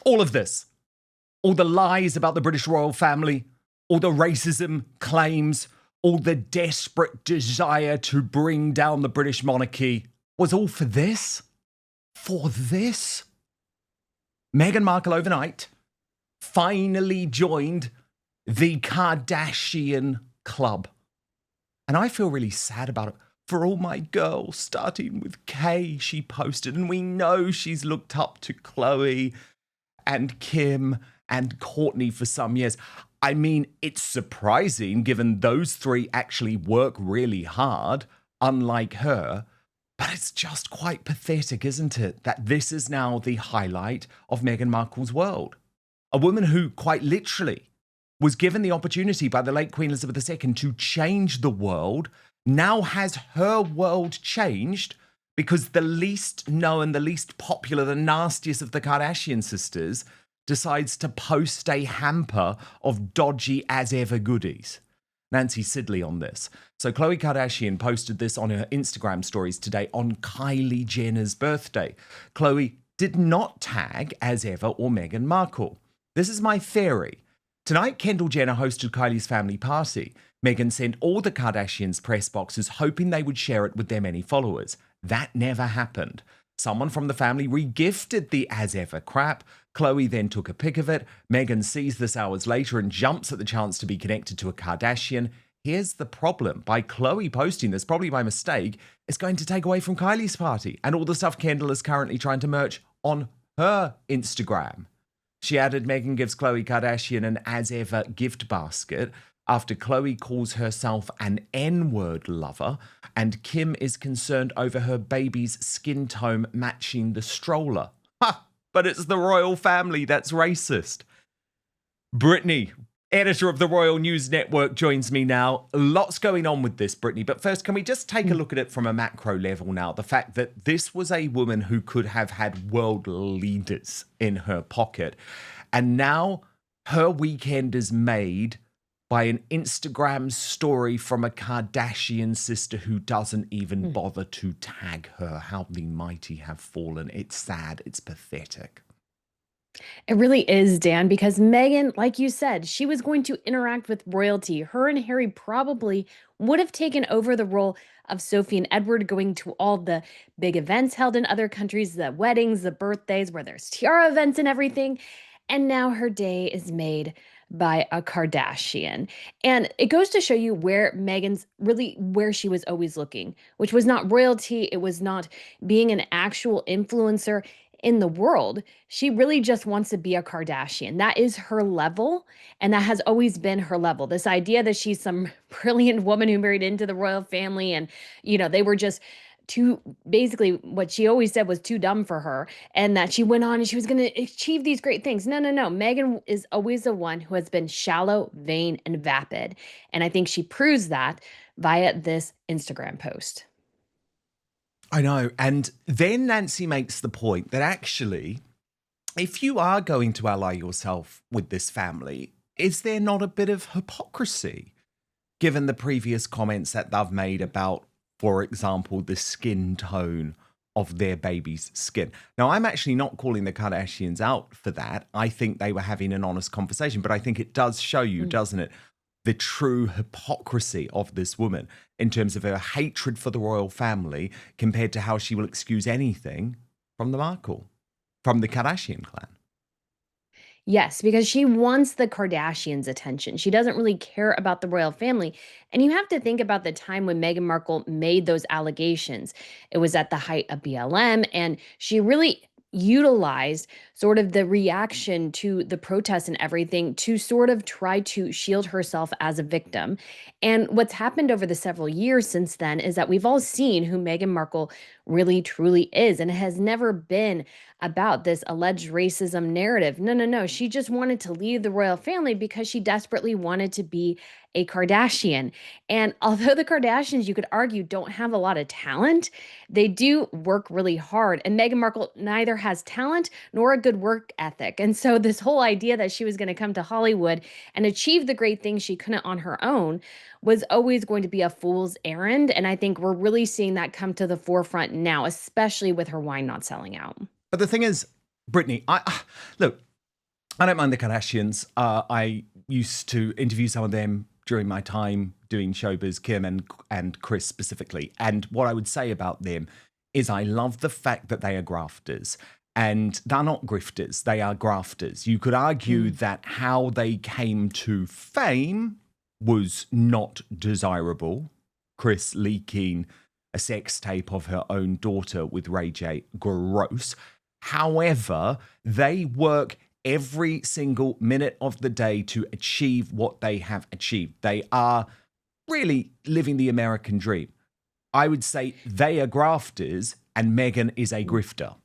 All of this, all the lies about the British royal family, all the racism claims, all the desperate desire to bring down the British monarchy was all for this? For this? Meghan Markle overnight finally joined the Kardashian club. And I feel really sad about it. For all my girls, starting with Kay, she posted, and we know she's looked up to Khloe and Kim and Kourtney for some years. I mean, it's surprising given those three actually work really hard, unlike her. But it's just quite pathetic, isn't it, that this is now the highlight of Meghan Markle's world. A woman who, quite literally, was given the opportunity by the late Queen Elizabeth II to change the world, now has her world changed because the least known, the least popular, the nastiest of the Kardashian sisters decides to post a hamper of dodgy as-ever goodies. Nancy Sidley on this. So Khloe Kardashian posted this on her Instagram stories today on Kylie Jenner's birthday. Khloe did not tag as ever or Meghan Markle. This is my theory. Tonight, Kendall Jenner hosted Kylie's family party. Meghan sent all the Kardashians press boxes hoping they would share it with their many followers. That never happened. Someone from the family regifted the as-ever crap. Khloe then took a pic of it. Meghan sees this hours later and jumps at the chance to be connected to a Kardashian. Here's the problem. By Khloe posting this, probably by mistake, it's going to take away from Kylie's party and all the stuff Kendall is currently trying to merch on her Instagram. She added Meghan gives Khloe Kardashian an as-ever gift basket after Khloe calls herself an N-word lover and Kim is concerned over her baby's skin tone matching the stroller. Ha! But it's the royal family that's racist. Brittany, editor of the Royal News Network, joins me now. Lots going on with this, Brittany. But first, can we just take a look at it from a macro level now? The fact that this was a woman who could have had world leaders in her pocket. And now her weekend is made by an Instagram story from a Kardashian sister who doesn't even bother to tag her. How the mighty have fallen. It's sad. It's pathetic. It really is, Dan, because Meghan, like you said, she was going to interact with royalty. Her and Harry probably would have taken over the role of Sophie and Edward, going to all the big events held in other countries, the weddings, the birthdays, where there's tiara events and everything. And now her day is made by a Kardashian. And it goes to show you where Meghan's really where she was always looking, which was not royalty. It was not being an actual influencer in the world. She really just wants to be a Kardashian. That is her level. And that has always been her level. This idea that she's some brilliant woman who married into the royal family and, they were just too, basically what she always said was too dumb for her, and that she went on and she was going to achieve these great things. No. Meghan is always the one who has been shallow, vain, and vapid. And I think she proves that via this Instagram post. I know. And then Nancy makes the point that actually, if you are going to ally yourself with this family, is there not a bit of hypocrisy, given the previous comments that they've made about, for example, the skin tone of their baby's skin? Now, I'm actually not calling the Kardashians out for that. I think they were having an honest conversation, but I think it does show you, doesn't it, the true hypocrisy of this woman in terms of her hatred for the royal family compared to how she will excuse anything from the Kardashian clan. Yes, because she wants the Kardashians' attention. She doesn't really care about the royal family. And you have to think about the time when Meghan Markle made those allegations. It was at the height of BLM, and she really utilized sort of the reaction to the protests and everything to sort of try to shield herself as a victim. And what's happened over the several years since then is that we've all seen who Meghan Markle really truly is. And it has never been about this alleged racism narrative. No. She just wanted to leave the royal family because she desperately wanted to be a Kardashian. And although the Kardashians, you could argue, don't have a lot of talent, they do work really hard. And Meghan Markle neither has talent nor a good work ethic. And so this whole idea that she was going to come to Hollywood and achieve the great things she couldn't on her own was always going to be a fool's errand. And I think we're really seeing that come to the forefront now, especially with her wine not selling out. But the thing is, Brittany, look, I don't mind the Kardashians. I used to interview some of them during my time doing showbiz, Kim and Chris specifically. And what I would say about them is I love the fact that they are grafters. And they're not grifters, they are grafters. You could argue that how they came to fame was not desirable. Chris leaking a sex tape of her own daughter with Ray J, gross. However, they work every single minute of the day to achieve what they have achieved. They are really living the American dream. I would say they are grafters and Meghan is a grifter.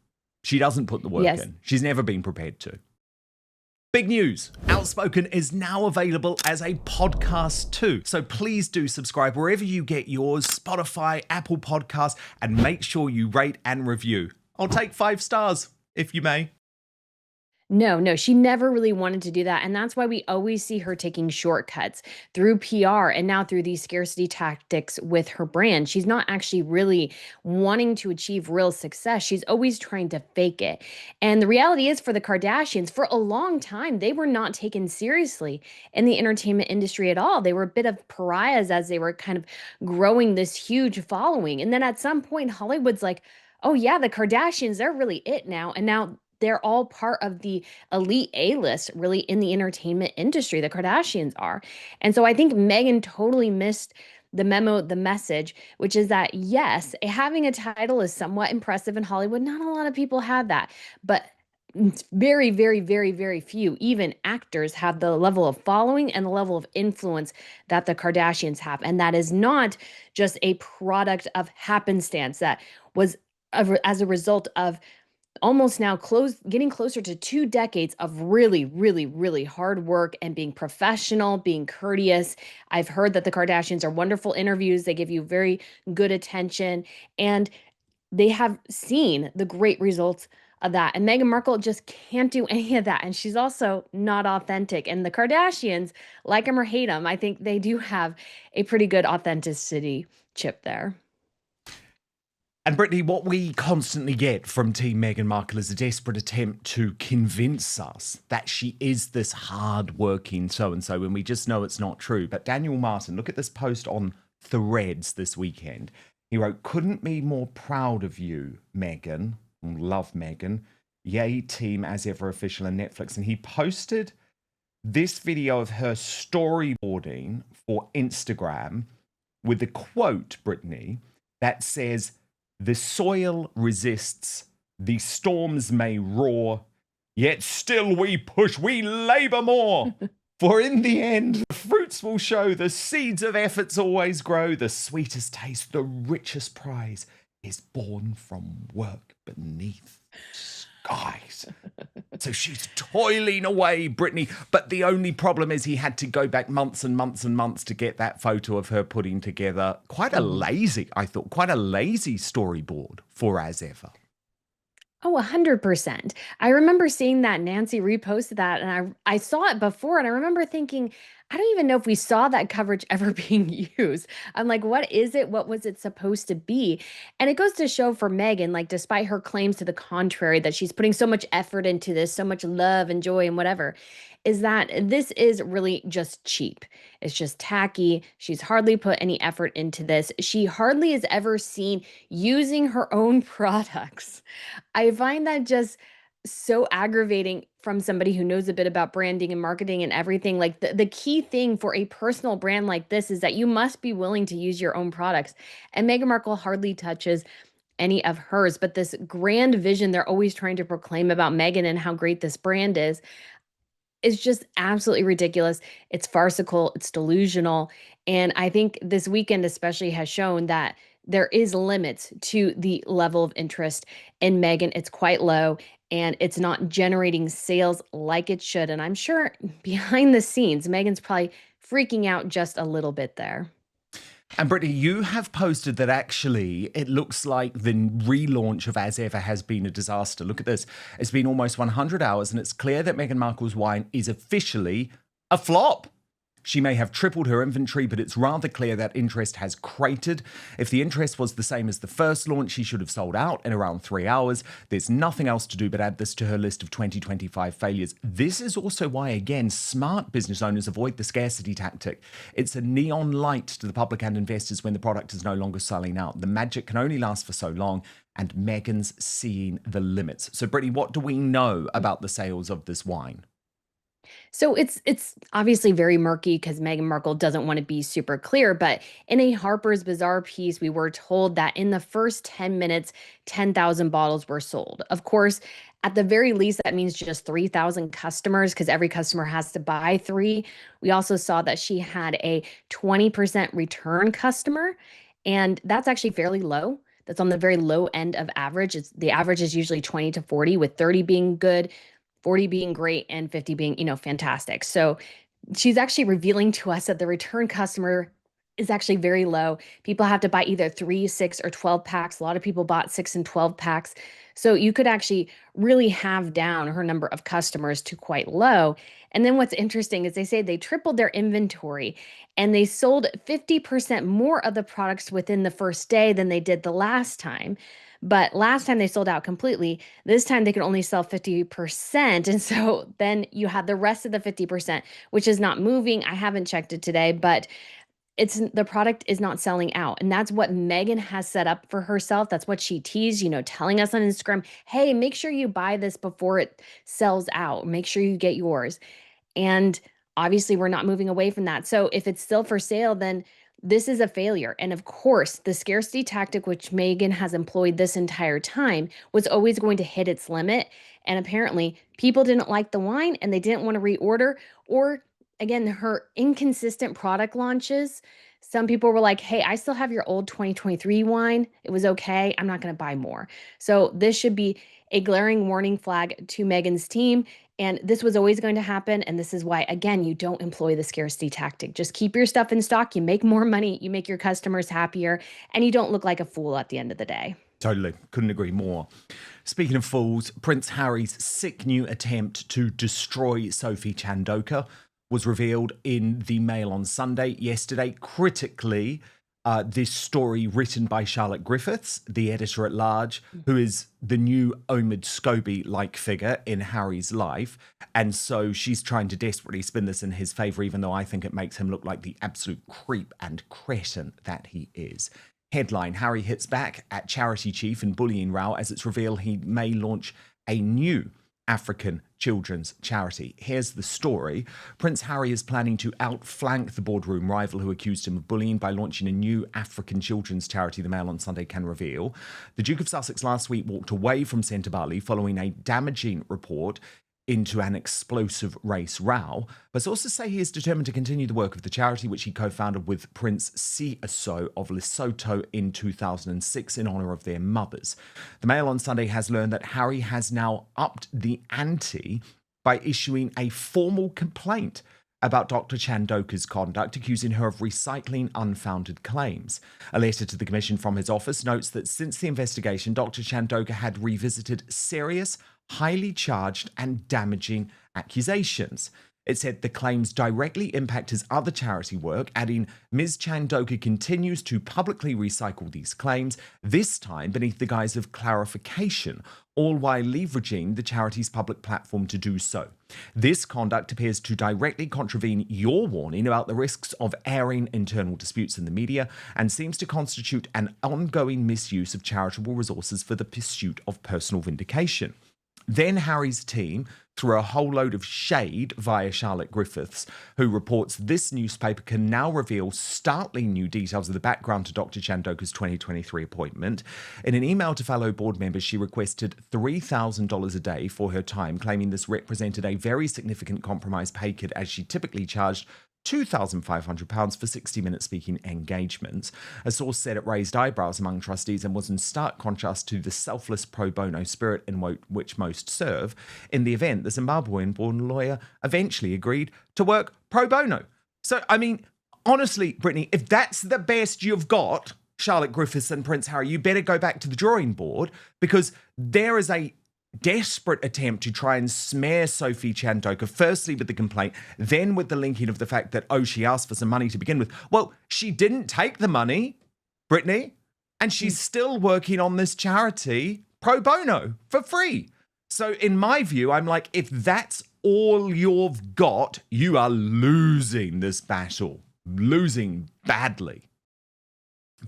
She doesn't put the work in. She's never been prepared to. Big news. Outspoken is now available as a podcast too. So please do subscribe wherever you get yours, Spotify, Apple Podcasts, and make sure you rate and review. I'll take 5 stars, if you may. No, she never really wanted to do that. And that's why we always see her taking shortcuts through PR and now through these scarcity tactics with her brand. She's not actually really wanting to achieve real success. She's always trying to fake it. And the reality is for the Kardashians, for a long time, they were not taken seriously in the entertainment industry at all. They were a bit of pariahs as they were kind of growing this huge following. And then at some point, Hollywood's like, oh yeah, the Kardashians, they're really it now. And now they're all part of the elite A-list really in the entertainment industry. The Kardashians are. And so I think Meghan totally missed the memo, the message, which is that yes, having a title is somewhat impressive in Hollywood. Not a lot of people have that, but very, very, very, very few, even actors, have the level of following and the level of influence that the Kardashians have. And that is not just a product of happenstance. That was as a result of almost now getting closer to 2 decades of really, really, really hard work and being professional, being courteous. I've heard that the Kardashians are wonderful interviews. They give you very good attention, and they have seen the great results of that. And Meghan Markle just can't do any of that. And she's also not authentic. And the Kardashians, like them or hate them, I think they do have a pretty good authenticity chip there. And Brittany, what we constantly get from Team Meghan Markle is a desperate attempt to convince us that she is this hard-working so-and-so, and we just know it's not true. But Daniel Martin, look at this post on Threads this weekend. He wrote, "Couldn't be more proud of you, Meghan." Love Meghan. Yay, team as ever official and Netflix. And he posted this video of her storyboarding for Instagram with the quote, Brittany, that says, "The soil resists, the storms may roar, yet still we push, we labor more. For in the end, the fruits will show, the seeds of efforts always grow, the sweetest taste, the richest prize is born from work beneath skies." So she's toiling away, Brittany. But the only problem is he had to go back months and months and months to get that photo of her putting together quite a lazy storyboard for As Ever. Oh, 100%. I remember seeing that Nancy reposted that, and I saw it before, and I remember thinking, I don't even know if we saw that coverage ever being used. I'm like, what is it? What was it supposed to be? And it goes to show for Meghan, like, despite her claims to the contrary, that she's putting so much effort into this, so much love and joy and whatever, is that this is really just cheap. It's just tacky. She's hardly put any effort into this. She hardly is ever seen using her own products. I find that just so aggravating from somebody who knows a bit about branding and marketing and everything. Like the key thing for a personal brand like this is that you must be willing to use your own products. And Meghan Markle hardly touches any of hers, but this grand vision they're always trying to proclaim about Meghan and how great this brand is just absolutely ridiculous. It's farcical, it's delusional. And I think this weekend especially has shown that there is limits to the level of interest in Meghan. It's quite low and it's not generating sales like it should. And I'm sure behind the scenes, Meghan's probably freaking out just a little bit there. And Brittany, you have posted that actually it looks like the relaunch of As Ever has been a disaster. Look at this. It's been almost 100 hours and it's clear that Meghan Markle's wine is officially a flop. She may have tripled her inventory, but it's rather clear that interest has cratered. If the interest was the same as the first launch, she should have sold out in around 3 hours. There's nothing else to do but add this to her list of 2025 failures. This is also why, again, smart business owners avoid the scarcity tactic. It's a neon light to the public and investors when the product is no longer selling out. The magic can only last for so long, and Meghan's seeing the limits. So, Brittany, what do we know about the sales of this wine? So it's obviously very murky because Meghan Markle doesn't want to be super clear, but in a Harper's Bazaar piece, we were told that in the first 10 minutes, 10,000 bottles were sold. Of course, at the very least, that means just 3,000 customers because every customer has to buy three. We also saw that she had a 20% return customer, and that's actually fairly low. That's on the very low end of average. The average is usually 20 to 40, with 30 being good, 40 being great, and 50 being, fantastic. So she's actually revealing to us that the return customer is actually very low. People have to buy either 3, 6, or 12 packs. A lot of people bought 6 and 12 packs. So you could actually really have down her number of customers to quite low. And then what's interesting is they say they tripled their inventory and they sold 50% more of the products within the first day than they did the last time. But last time they sold out completely. This time they could only sell 50%. And so then you have the rest of the 50%, which is not moving. I haven't checked it today, but the product is not selling out. And that's what Meghan has set up for herself. That's what she teased, telling us on Instagram, hey, make sure you buy this before it sells out. Make sure you get yours. And obviously, we're not moving away from that. So if it's still for sale, then this is a failure. And of course, the scarcity tactic, which Meghan has employed this entire time, was always going to hit its limit. And apparently, people didn't like the wine and they didn't want to reorder. Or again, her inconsistent product launches. Some people were like, hey, I still have your old 2023 wine. It was okay. I'm not going to buy more. So this should be a glaring warning flag to Meghan's team. And this was always going to happen. And this is why, again, you don't employ the scarcity tactic. Just keep your stuff in stock. You make more money, you make your customers happier, and you don't look like a fool at the end of the day. Totally. Couldn't agree more. Speaking of fools, Prince Harry's sick new attempt to destroy Sophie Chandoka was revealed in the Mail on Sunday yesterday. Critically, this story written by Charlotte Griffiths, the editor-at-large, who is the new Omid Scobie-like figure in Harry's life. And so she's trying to desperately spin this in his favour, even though I think it makes him look like the absolute creep and cretin that he is. Headline, Harry hits back at charity chief in bullying row as it's revealed he may launch a new African children's charity. Here's the story. Prince Harry is planning to outflank the boardroom rival who accused him of bullying by launching a new African children's charity, the Mail on Sunday can reveal. The Duke of Sussex last week walked away from Centre Bali following a damaging report into an explosive race row, but sources say he is determined to continue the work of the charity, which he co-founded with Prince Siaso of Lesotho in 2006 in honour of their mothers. The Mail on Sunday has learned that Harry has now upped the ante by issuing a formal complaint about Dr. Chandoka's conduct, accusing her of recycling unfounded claims. A letter to the Commission from his office notes that since the investigation, Dr. Chandoka had revisited serious, highly charged and damaging accusations. It said the claims directly impact his other charity work, adding, Ms. Chandoka continues to publicly recycle these claims, this time beneath the guise of clarification, all while leveraging the charity's public platform to do so. This conduct appears to directly contravene your warning about the risks of airing internal disputes in the media and seems to constitute an ongoing misuse of charitable resources for the pursuit of personal vindication. Then Harry's team threw a whole load of shade via Charlotte Griffiths, who reports this newspaper can now reveal startling new details of the background to Dr. Chandoka's 2023 appointment. In an email to fellow board members, she requested $3,000 a day for her time, claiming this represented a very significant compromise pay cut as she typically charged £2,500 for 60-minute speaking engagements. A source said it raised eyebrows among trustees and was in stark contrast to the selfless pro bono spirit in which most serve. In the event, the Zimbabwean-born lawyer eventually agreed to work pro bono. So, I mean, honestly, Brittany, if that's the best you've got, Charlotte Griffiths and Prince Harry, you better go back to the drawing board, because there is a desperate attempt to try and smear Sophie Chandoka, firstly with the complaint, then with the linking of the fact that, oh, she asked for some money to begin with. Well, she didn't take the money, Brittany, and she's still working on this charity pro bono for free. So in my view, I'm like, if that's all you've got, you are losing this battle, losing badly.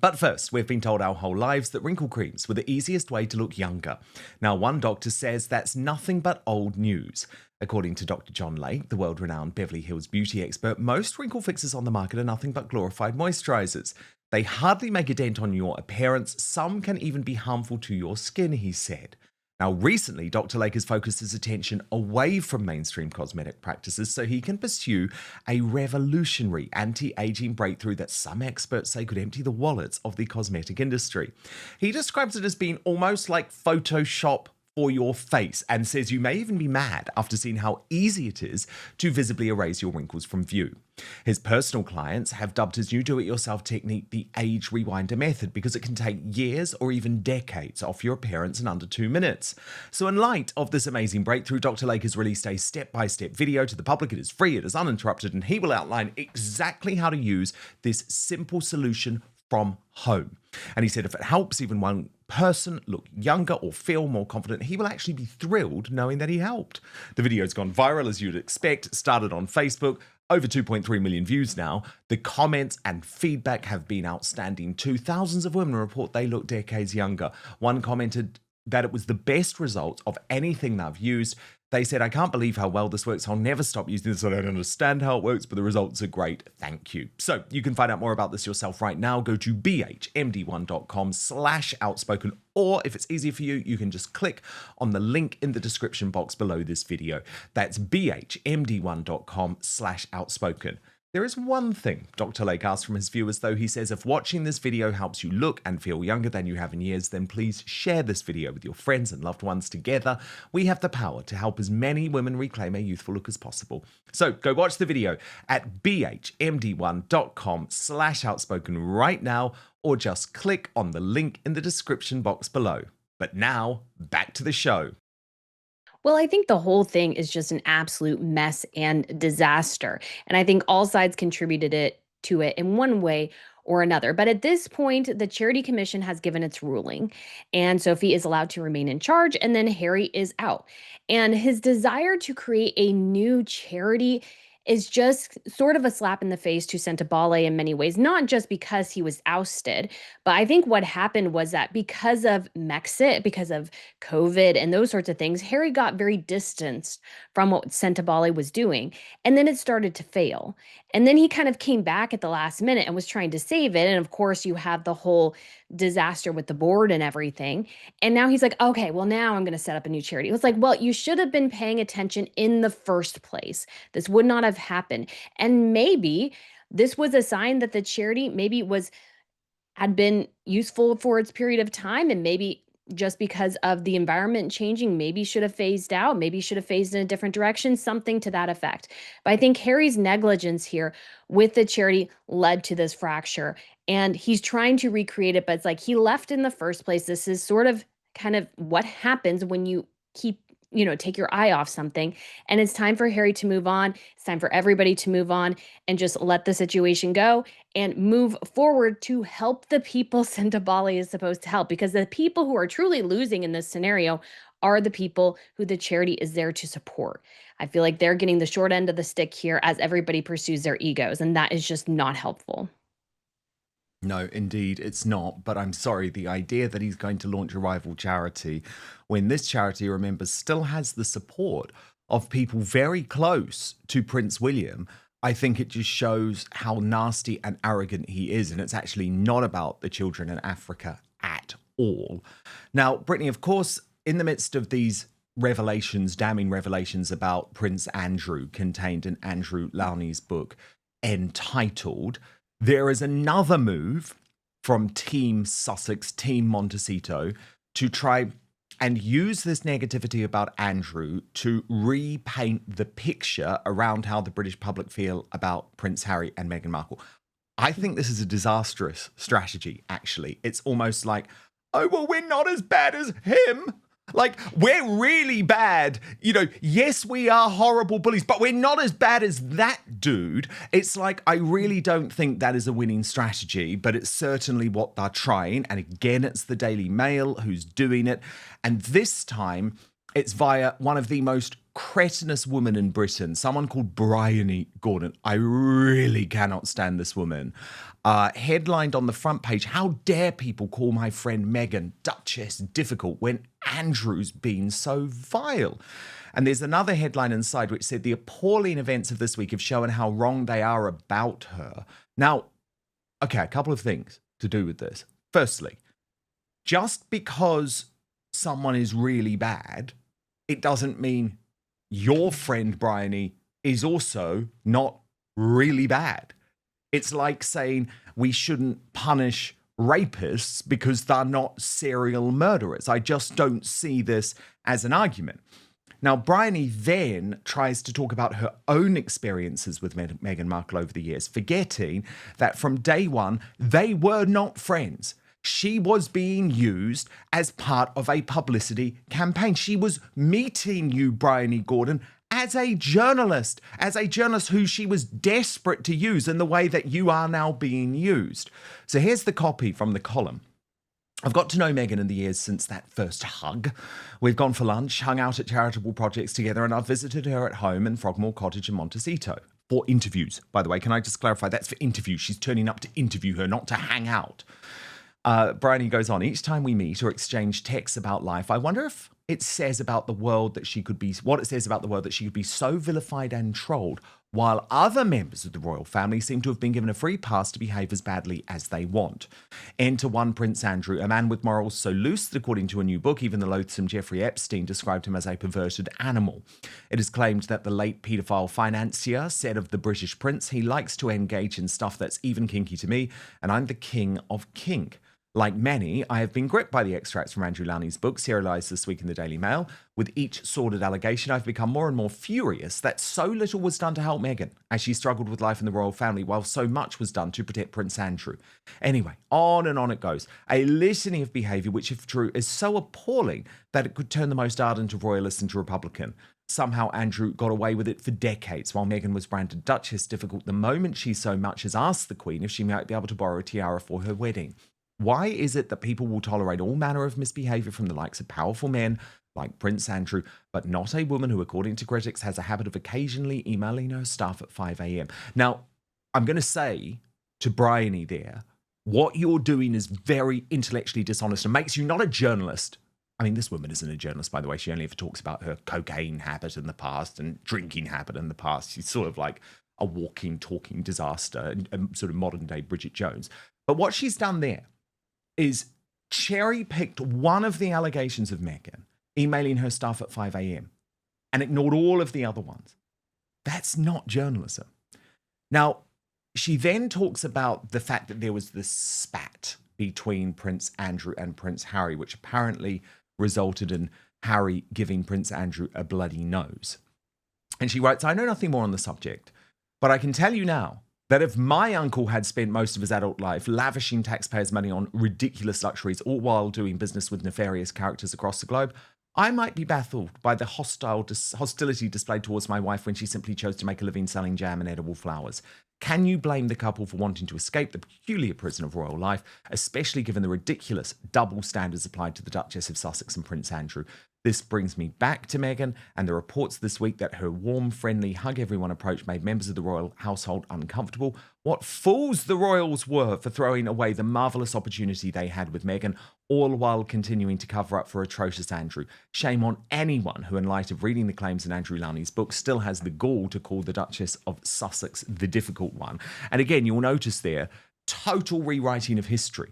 But first, we've been told our whole lives that wrinkle creams were the easiest way to look younger. Now, one doctor says that's nothing but old news. According to Dr. John Lake, the world-renowned Beverly Hills beauty expert, most wrinkle fixes on the market are nothing but glorified moisturizers. They hardly make a dent on your appearance. Some can even be harmful to your skin, he said. Now, recently, Dr. Lake has focused his attention away from mainstream cosmetic practices so he can pursue a revolutionary anti-aging breakthrough that some experts say could empty the wallets of the cosmetic industry. He describes it as being almost like Photoshop for your face and says you may even be mad after seeing how easy it is to visibly erase your wrinkles from view. His personal clients have dubbed his new do-it-yourself technique the age rewinder method because it can take years or even decades off your appearance in under 2 minutes. So in light of this amazing breakthrough, Dr. Lake has released a step-by-step video to the public. It is free, it is uninterrupted, and he will outline exactly how to use this simple solution from home. And he said if it helps even one person look younger or feel more confident, he will actually be thrilled knowing that he helped. The video's gone viral as you'd expect. It started on Facebook, over 2.3 million views now. The comments and feedback have been outstanding too. Thousands of women report they look decades younger. One commented that it was the best result of anything they've used. They said, I can't believe how well this works. I'll never stop using this. I don't understand how it works, but the results are great. Thank you. So you can find out more about this yourself right now. Go to bhmd1.com/outspoken, or if it's easier for you, you can just click on the link in the description box below this video. That's bhmd1.com/outspoken. There is one thing Dr. Lake asks from his viewers, though. He says, if watching this video helps you look and feel younger than you have in years, then please share this video with your friends and loved ones. Together, we have the power to help as many women reclaim a youthful look as possible. So go watch the video at bhmd1.com/outspoken right now, or just click on the link in the description box below. But now, back to the show. Well, I think the whole thing is just an absolute mess and disaster. And I think all sides contributed to it in one way or another. But at this point, the Charity Commission has given its ruling, and Sophie is allowed to remain in charge, and then Harry is out. And his desire to create a new charity is just sort of a slap in the face to Sentabale in many ways, not just because he was ousted, but I think what happened was that because of Mexit, because of COVID and those sorts of things, Harry got very distanced from what Sentabale was doing. And then it started to fail. And then he kind of came back at the last minute and was trying to save it. And of course, you have the whole disaster with the board and everything. And now he's like, okay, well, now I'm going to set up a new charity. It was like, well, you should have been paying attention in the first place. This would not have happened. And maybe this was a sign that the charity maybe had been useful for its period of time, and maybe just because of the environment changing, maybe should have phased out, maybe should have phased in a different direction, something to that effect. But I think Harry's negligence here with the charity led to this fracture, and he's trying to recreate it, but it's like he left in the first place. This is sort of kind of what happens when you keep take your eye off something. And it's time for Harry to move on. It's time for everybody to move on and just let the situation go and move forward to help the people Sentabale is supposed to help. Because the people who are truly losing in this scenario are the people who the charity is there to support. I feel like they're getting the short end of the stick here as everybody pursues their egos, and that is just not helpful. No, indeed, it's not. But I'm sorry, the idea that he's going to launch a rival charity when this charity, remember, still has the support of people very close to Prince William, I think it just shows how nasty and arrogant he is. And it's actually not about the children in Africa at all. Now, Brittany, of course, in the midst of these revelations, damning revelations about Prince Andrew contained in Andrew Lowney's book entitled, there is another move from Team Sussex, Team Montecito, to try and use this negativity about Andrew to repaint the picture around how the British public feel about Prince Harry and Meghan Markle. I think this is a disastrous strategy, actually. It's almost like, oh, well, we're not as bad as him. Like, we're really bad. Yes, we are horrible bullies, but we're not as bad as that dude. It's like, I really don't think that is a winning strategy, but it's certainly what they're trying. And again, it's the Daily Mail who's doing it. And this time, it's via one of the most cretinous women in Britain, someone called Bryony Gordon. I really cannot stand this woman. Headlined on the front page, how dare people call my friend Meghan Duchess difficult when Andrew's been so vile? And there's another headline inside which said the appalling events of this week have shown how wrong they are about her. Now, okay, a couple of things to do with this. Firstly, just because someone is really bad, it doesn't mean your friend Bryony is also not really bad. It's like saying we shouldn't punish rapists because they're not serial murderers. I just don't see this as an argument. Now, Bryony then tries to talk about her own experiences with Meghan Markle over the years, forgetting that from day one, they were not friends. She was being used as part of a publicity campaign. She was meeting you, Bryony Gordon, as a journalist who she was desperate to use in the way that you are now being used. So here's the copy from the column. I've got to know Meghan in the years since that first hug. We've gone for lunch, hung out at charitable projects together, and I've visited her at home in Frogmore Cottage in Montecito. For interviews, by the way. Can I just clarify? That's for interviews. She's turning up to interview her, not to hang out. Bryony goes on, each time we meet or exchange texts about life, I wonder if it says about the world that she could be, what it says about the world that she could be so vilified and trolled, while other members of the royal family seem to have been given a free pass to behave as badly as they want. Enter one Prince Andrew, a man with morals so loose that according to a new book, even the loathsome Jeffrey Epstein described him as a perverted animal. It is claimed that the late paedophile financier said of the British prince, he likes to engage in stuff that's even kinky to me, and I'm the king of kink. Like many, I have been gripped by the extracts from Andrew Lowney's book, serialised this week in the Daily Mail. With each sordid allegation, I've become more and more furious that so little was done to help Meghan as she struggled with life in the royal family, while so much was done to protect Prince Andrew. Anyway, on and on it goes. A litany of behaviour which, if true, is so appalling that it could turn the most ardent of royalists into Republican. Somehow Andrew got away with it for decades, while Meghan was branded Duchess difficult the moment she so much as asked the Queen if she might be able to borrow a tiara for her wedding. Why is it that people will tolerate all manner of misbehaviour from the likes of powerful men like Prince Andrew, but not a woman who, according to critics, has a habit of occasionally emailing her staff at 5 a.m? Now, I'm going to say to Bryony there, what you're doing is very intellectually dishonest and makes you not a journalist. I mean, this woman isn't a journalist, by the way. She only ever talks about her cocaine habit in the past and drinking habit in the past. She's sort of like a walking, talking disaster, and sort of modern-day Bridget Jones. But what she's done there is cherry-picked one of the allegations of Meghan, emailing her staff at 5 a.m, and ignored all of the other ones. That's not journalism. Now, she then talks about the fact that there was this spat between Prince Andrew and Prince Harry, which apparently resulted in Harry giving Prince Andrew a bloody nose. And she writes, I know nothing more on the subject, but I can tell you now that if my uncle had spent most of his adult life lavishing taxpayers' money on ridiculous luxuries, all while doing business with nefarious characters across the globe, I might be baffled by the hostility displayed towards my wife when she simply chose to make a living selling jam and edible flowers. Can you blame the couple for wanting to escape the peculiar prison of royal life, especially given the ridiculous double standards applied to the Duchess of Sussex and Prince Andrew? This brings me back to Meghan and the reports this week that her warm, friendly, hug-everyone approach made members of the royal household uncomfortable. What fools the royals were for throwing away the marvellous opportunity they had with Meghan, all while continuing to cover up for atrocious Andrew. Shame on anyone who, in light of reading the claims in Andrew Lowney's book, still has the gall to call the Duchess of Sussex the difficult one. And again, you'll notice there, total rewriting of history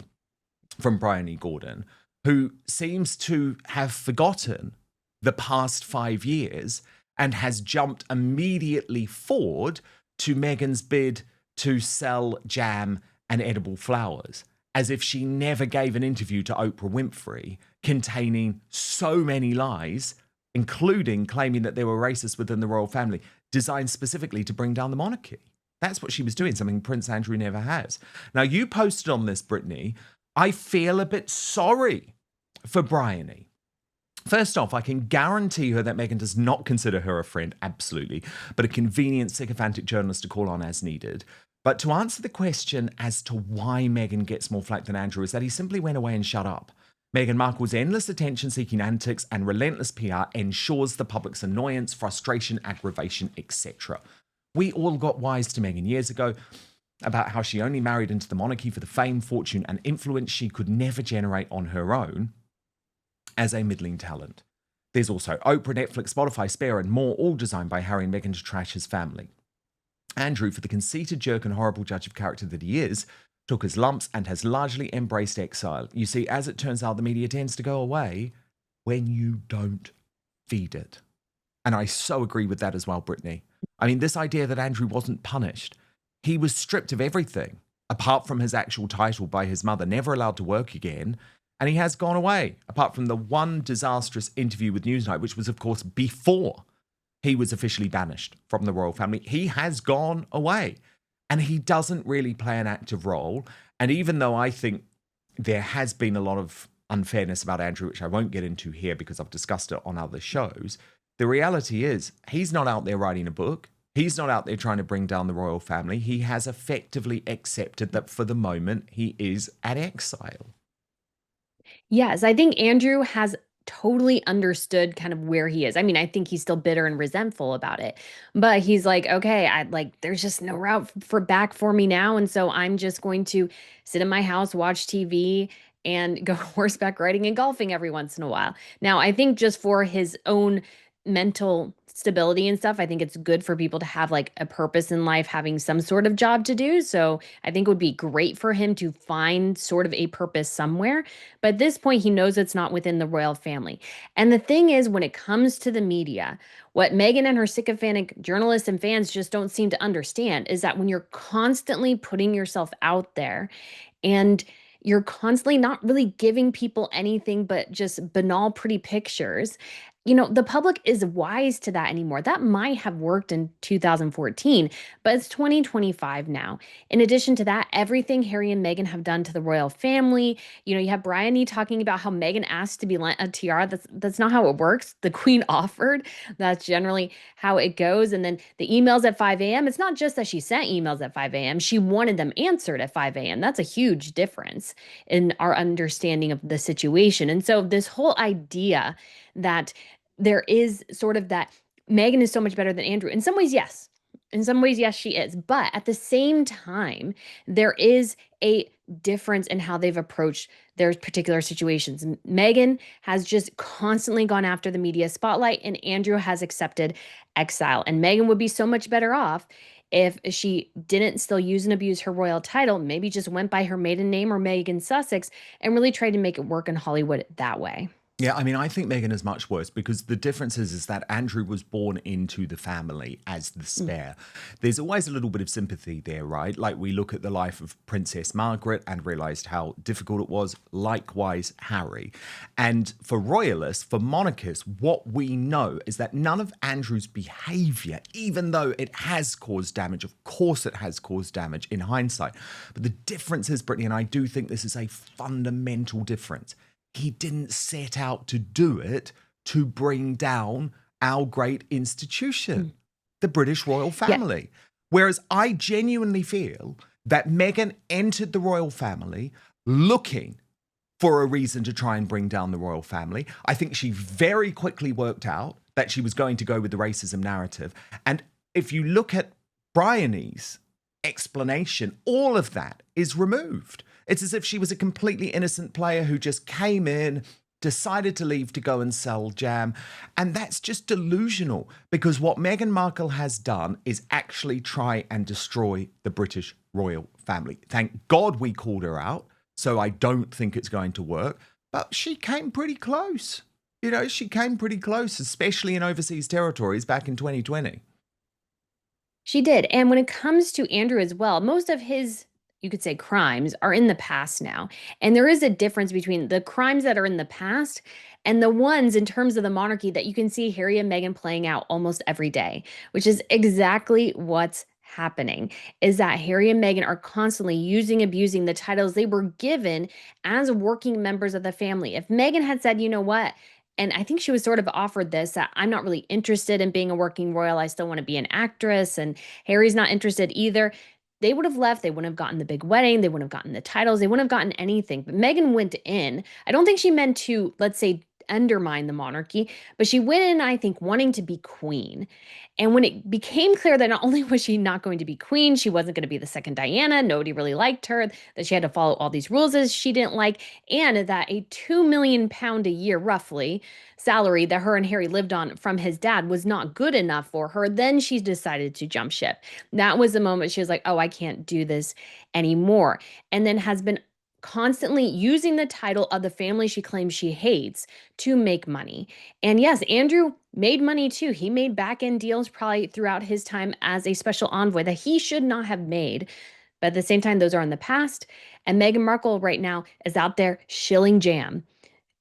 from Bryony Gordon, who seems to have forgotten the past 5 years and has jumped immediately forward to Meghan's bid to sell jam and edible flowers, as if she never gave an interview to Oprah Winfrey containing so many lies, including claiming that there were racists within the royal family, designed specifically to bring down the monarchy. That's what she was doing, something Prince Andrew never has. Now, you posted on this, Brittany, I feel a bit sorry for Bryony. First off, I can guarantee her that Meghan does not consider her a friend, absolutely, but a convenient, sycophantic journalist to call on as needed. But to answer the question as to why Meghan gets more flack than Andrew is that he simply went away and shut up. Meghan Markle's endless attention-seeking antics and relentless PR ensures the public's annoyance, frustration, aggravation, etc. We all got wise to Meghan years ago about how she only married into the monarchy for the fame, fortune, and influence she could never generate on her own as a middling talent. There's also Oprah, Netflix, Spotify, Spare, and more, all designed by Harry and Meghan to trash his family. Andrew, for the conceited jerk and horrible judge of character that he is, took his lumps and has largely embraced exile. You see, as it turns out, the media tends to go away when you don't feed it. And I so agree with that as well, Brittany. I mean, this idea that Andrew wasn't punished. He was stripped of everything, apart from his actual title by his mother, never allowed to work again. And he has gone away, apart from the one disastrous interview with Newsnight, which was, of course, before he was officially banished from the royal family. He has gone away. And he doesn't really play an active role. And even though I think there has been a lot of unfairness about Andrew, which I won't get into here because I've discussed it on other shows, the reality is he's not out there writing a book. He's not out there trying to bring down the royal family. He has effectively accepted that for the moment he is at exile. Yes, I think Andrew has totally understood kind of where he is. I mean, I think he's still bitter and resentful about it, but he's like, okay, I like, there's just no route for back for me now. And so I'm just going to sit in my house, watch TV, and go horseback riding and golfing every once in a while. Now, I think just for his own mental stability and stuff, I think it's good for people to have like a purpose in life, having some sort of job to do. So I think it would be great for him to find sort of a purpose somewhere. But at this point, he knows it's not within the royal family. And the thing is, when it comes to the media, what Meghan and her sycophantic journalists and fans just don't seem to understand is that when you're constantly putting yourself out there and you're constantly not really giving people anything but just banal, pretty pictures. The public is wise to that anymore. That might have worked in 2014, but it's 2025 now. In addition to that, everything Harry and Meghan have done to the royal family, you have Bryony talking about how Meghan asked to be lent a tiara. That's not how it works. The Queen offered. That's generally how it goes. And then the emails at 5 a.m., it's not just that she sent emails at 5 a.m., she wanted them answered at 5 a.m. That's a huge difference in our understanding of the situation. And so this whole idea that there is sort of that Meghan is so much better than Andrew. In some ways, yes. In some ways, yes, she is. But at the same time, there is a difference in how they've approached their particular situations. Meghan has just constantly gone after the media spotlight, and Andrew has accepted exile. And Meghan would be so much better off if she didn't still use and abuse her royal title, maybe just went by her maiden name or Meghan Sussex and really tried to make it work in Hollywood that way. Yeah, I mean, I think Meghan is much worse because the difference is that Andrew was born into the family as the spare. There's always a little bit of sympathy there, right? Like we look at the life of Princess Margaret and realised how difficult it was. Likewise, Harry. And for royalists, for monarchists, what we know is that none of Andrew's behaviour, even though it has caused damage, of course it has caused damage in hindsight. But the difference is, Brittany, and I do think this is a fundamental difference, he didn't set out to do it to bring down our great institution, the British royal family. Yeah. Whereas I genuinely feel that Meghan entered the royal family looking for a reason to try and bring down the royal family. I think she very quickly worked out that she was going to go with the racism narrative. And if you look at Bryony's explanation, all of that is removed. It's as if she was a completely innocent player who just came in, decided to leave to go and sell jam. And that's just delusional because what Meghan Markle has done is actually try and destroy the British royal family. Thank God we called her out, so I don't think it's going to work. But she came pretty close. She came pretty close, especially in overseas territories back in 2020. She did. And when it comes to Andrew as well, most of his, you could say, crimes are in the past now. And there is a difference between the crimes that are in the past and the ones in terms of the monarchy that you can see Harry and Meghan playing out almost every day, which is exactly what's happening, is that Harry and Meghan are constantly abusing the titles they were given as working members of the family. If Meghan had said, you know what, And I think she was sort of offered this that I'm not really interested in being a working royal. I still want to be an actress. And Harry's not interested either. They would have left. They wouldn't have gotten the big wedding. They wouldn't have gotten the titles. They wouldn't have gotten anything. But Meghan went in. I don't think she meant to, let's say, undermine the monarchy, but she went in, I think, wanting to be queen. And when it became clear that not only was she not going to be queen, she wasn't going to be the second Diana, nobody really liked her, that she had to follow all these rules as she didn't like, and that a £2 million a year, roughly, salary that her and Harry lived on from his dad was not good enough for her, then she decided to jump ship. That was the moment she was like, oh, I can't do this anymore. And then has been constantly using the title of the family she claims she hates to make money. And yes, Andrew made money too. He made back end deals probably throughout his time as a special envoy that he should not have made. But at the same time, those are in the past. And Meghan Markle right now is out there shilling jam,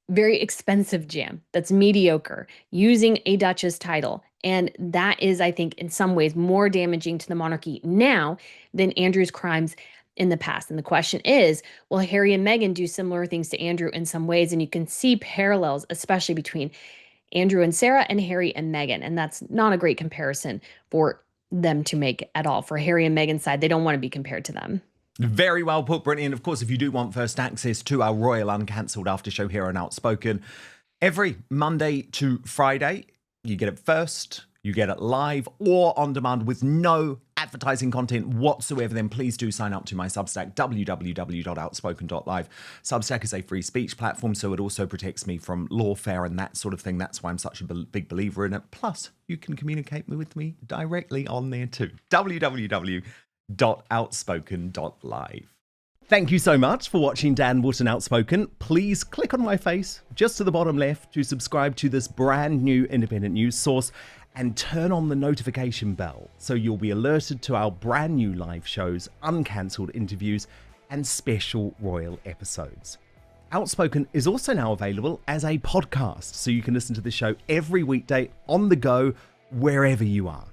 very expensive jam that's mediocre, using a Duchess title. And that is, I think, in some ways more damaging to the monarchy now than Andrew's crimes in the past. And the question is, will Harry and Meghan do similar things to Andrew in some ways? And you can see parallels, especially between Andrew and Sarah and Harry and Meghan. And that's not a great comparison for them to make at all. For Harry and Meghan's side, they don't want to be compared to them. Very well put, Brittany. And of course, if you do want first access to our Royal Uncancelled after show here on Outspoken, every Monday to Friday, you get it first, you get it live or on demand with no advertising content whatsoever, then please do sign up to my Substack, www.outspoken.live. Substack is a free speech platform, so it also protects me from lawfare and that sort of thing. That's why I'm such a big believer in it. Plus, you can communicate with me directly on there too. www.outspoken.live. Thank you so much for watching Dan Wootton Outspoken. Please click on my face just to the bottom left to subscribe to this brand new independent news source and turn on the notification bell so you'll be alerted to our brand new live shows, uncancelled interviews, and special royal episodes. Outspoken is also now available as a podcast, so you can listen to the show every weekday on the go, wherever you are.